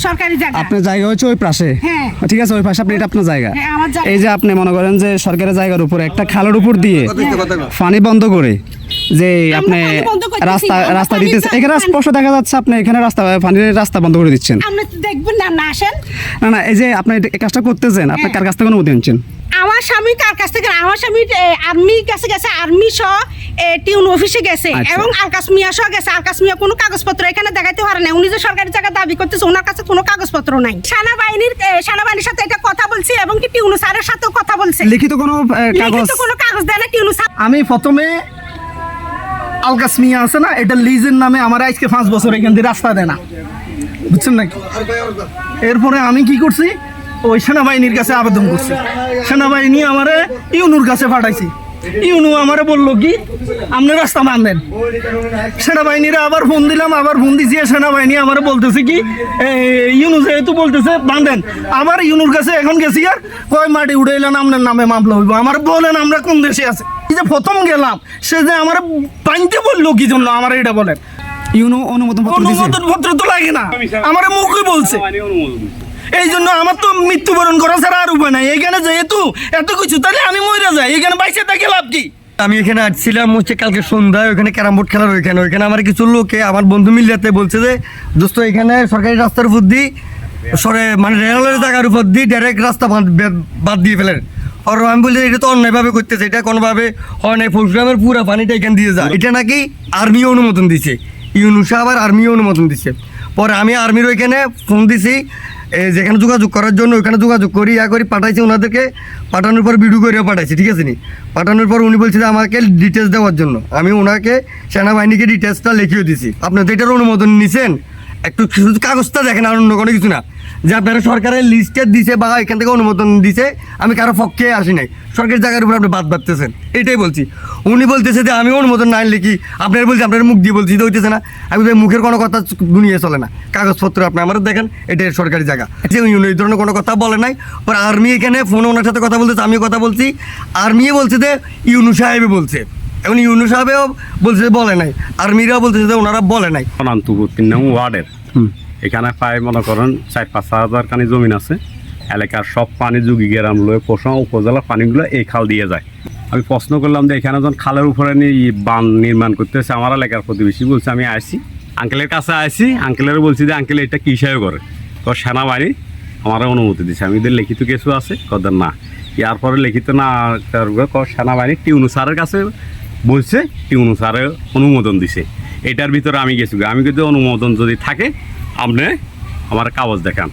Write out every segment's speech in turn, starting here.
সরকারি জায়গা। আপনার জায়গা হচ্ছে ওই পাশে। হ্যাঁ। ঠিক আছে, ওই পাশে আপনি, এটা আপনার জায়গা। হ্যাঁ, আমার জায়গা। এই যে আপনি মনে করেন যে সরকারি জায়গার উপরে একটা খালের উপর দিয়ে পানি বন্ধ করে যে আপনি পানি বন্ধ করতেছি, রাস্তা আমরা রাস্তা পানি দিতেছেন, তো- এখানে স্পষ্ট দেখা যাচ্ছে আপনি এখানে পানির রাস্তা বন্ধ করে দিচ্ছেন। আপনি তো দেখবেন না, না আসেন। না না, এই যে আপনি এই কাজটা করতেছেন, আপনি কার কাছ থেকে অনুমতি নিচ্ছেন? আমার স্বামী কার কাছ থেকে? আমার স্বামী আর্মির কাছে গেছে, আর্মি সহ টিউন অফিসে গেছে, আচ্ছা। এবং আলকাস মিয়া সহ গেছে। আলকাস মিয়া কোনো কাগজপত্র এখানে দেখাইতে পারে না। উনি যে সরকারি জায়গা দাবি করতেছে, ওনার কাছে কোনো কাগজপত্র নাই। সেনাবাহিনীর সাথে এটা কথা বলছি, এবং কি টিউনু স্যারের সাথেও কথা বলছে। লিখিত কোনো কাগজ? লিখিত কোনো কাগজ দেয় না টিউনু স্যার। আমি প্রথমে আলকাস মিয়া আছে না, এটা লিজের নামে আমার আজকে 5 বছর এখান দিয়ে রাস্তা দেয় না, বুঝছেন নাকি? এরপরে আমি কি করছি, ওই সেনাবাহিনীর কাছে আবেদন করছি। সেনাবাহিনী আমারে ইউনুর কাছে পাঠাইছি। ইউনু আমারে বললো কি, আপনি রাস্তা বাঁধেন। সেনাবাহিনীরা আবার ফোন দিলাম, আবার ফোন দিছি। সেনাবাহিনী আমারে বলতেছে কি, ইউনু যেহেতু বলতেছে বাঁধেন, আবার ইউনুর কাছে এখন গেছি, আর কয় মাটি উঠে এলেন আপনার নামে মামলা হইব। আমার বলেন আমরা কোন দেশে আছি? এই যে প্রথম গেলাম, সে যে আমার বাঁধতে বললো কি জন্য, আমার এটা বলেন। ইউনো অনুমোদন পত্র দিয়েছে? অনুমোদন পত্র তো লাগে না, আমার মুখে বলছে। এই জন্য আমার তো মৃত্যুবরণ করা ছাড়া আর উপায় নাই। এখানে যেহেতু এত কিছু, তাহলে আমি মরে যাই, এখানে বাইসে থাকে লাভ কি? আমি এখানে আসছিলাম হচ্ছে কালকে সন্ধ্যায়, ওইখানে ক্যারাম বোর্ড খেলার ওইখানে আমার কিছু লোকে আমার বন্ধু মিলিয়াতে বলছে যে দোস্ত এখানে সরকারি রাস্তার উপর দিয়ে মানে রেলের জায়গার উপর দিয়ে ডাইরেক্ট রাস্তা বাদ দিয়ে ফেলেন। আর আমি বলছি এটা তো অন্যায়ভাবে করতেছে, এটা কোনোভাবে হয় নাই। পরশুরামের পুরা পানিটা এখান দিয়ে যায়, এটা নাকি আর্মি অনুমোদন দিছে, ইউনুসা আবার আর্মি অনুমোদন দিছে। পরে আমি আর্মির ওইখানে ফোন দিছি, যেখানে যোগাযোগ করার জন্য ওইখানে যোগাযোগ করি পাঠাইছি ওনাদেরকে। পাঠানোর পর ভিডিও করেও পাঠাইছি, ঠিক আছে নি? পাঠানোর পর উনি বলছে যে আমাকে ডিটেলস দেওয়ার জন্য। আমি ওনাকে সেনাবাহিনীকে ডিটেলসটা লিখিয়ে দিছি। আপনার তো এটার অনুমোদন নিছেন, একটু শুধু কাগজটা দেখেন, আর অন্য কোনো কিছু না। যে আপনারা সরকারের লিস্টে দিছে বা এখান থেকে অনুমোদন দিছে, আমি কারো পক্ষে আসি নাই। সরকারি জায়গার উপর আপনি বাদ বাঁধতেছেন, এটাই বলছি। উনি বলতেছে যে আমি অনুমোদন না লিখি, আপনারা বলছি, আপনার মুখ দিয়ে বলছি, তো হইতেছে না। আমি মুখের কোনো কথা দুনিয়ে চলে না, কাগজপত্র আপনি আমার দেখেন, এটাই সরকারি জায়গা। এই ধরনের কোনো কথা বলে নাই। পরে আর্মি এখানে ফোনে ওনার সাথে কথা বলতেছে, আমিও কথা বলছি। আর্মি বলছে যে ইউনু সাহেবে বলছে, এখন ইউনু সাহেবেও বলছে যে বলে নাই, আর্মিরাও বলতেছে যে ওনারা বলে নাই। অনন্তপুর 3 নং ওয়ার্ডের এখানে প্রায় মনে করেন 4-5 হাজার কানি জমিন আছে। এলাকার সব পানি যোগী গ্রাম লয়ে পোষা উপজেলার পানিগুলো এই খাল দিয়ে যায়। আমি প্রশ্ন করলাম যে এখানে যখন খালের উপরে বাঁধ নির্মাণ করতেছে, আমার এলাকার প্রতিবেশী বলছে আমি আসছি, আঙ্কেলের কাছে আসছি। আঙ্কেলের বলছি যে আঙ্কেল এটা কী হিসাবে করে? তো সেনাবাহিনী আমার অনুমতি দিচ্ছে। আমি এদের লিখিত কিছু আছে, কদের না। ইয়ার পরে লিখিত না, সেনাবাহিনী টিউনু স্যারের কাছে বলছে, টিউনু স্যারের অনুমোদন দিছে। এটার ভিতরে আমি গেছি। আমি কিন্তু অনুমোদন যদি থাকে আপনি আমার কাগজ দেখান।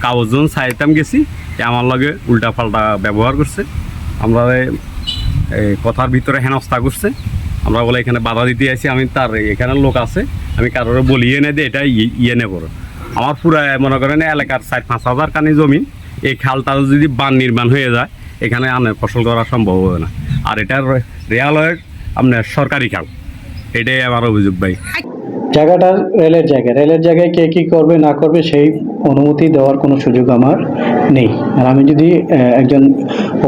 কাগজ যখন চাইতাম গেছি, আমার লগে উল্টা পাল্টা ব্যবহার করছে, আমরা কথার ভিতরে হেনস্থা করছে। আমরা বলে এখানে বাধা দিতে আসি, আমি তার এখানে লোক আছে, আমি কারোর বলিয়ে নেই দিয়ে এটা ইয়ে নে করো। আমার পুরা মনে করেন এলাকার 4-5 হাজার কানি জমি, এই খালটা যদি বাঁধ নির্মাণ হয়ে যায়, এখানে আনে ফসল করা সম্ভব হবে না। আর এটার রেলওয়ের আপনার সরকারি খাল, এটাই আমার অভিযোগ ভাই। জায়গাটা রেলের জায়গায় কে কী করবে না করবে সেই অনুমতি দেওয়ার কোনো সুযোগ আমার নেই। আর আমি যদি একজন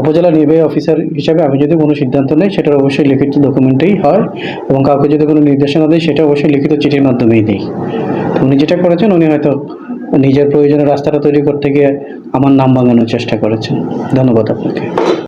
উপজেলা নির্বাহী অফিসার হিসাবে আমি যদি কোনো সিদ্ধান্ত নেই, সেটার অবশ্যই লিখিত ডকুমেন্টেই হয়, এবং কাউকে যদি কোনো নির্দেশনা দেয় সেটা অবশ্যই লিখিত চিঠির মাধ্যমেই দেই। তো উনি যেটা করেছেন, উনি হয়তো নিজের প্রয়োজনে রাস্তাটা তৈরি করতে গিয়ে আমার নাম ভাঙানোর চেষ্টা করেছেন। ধন্যবাদ আপনাকে।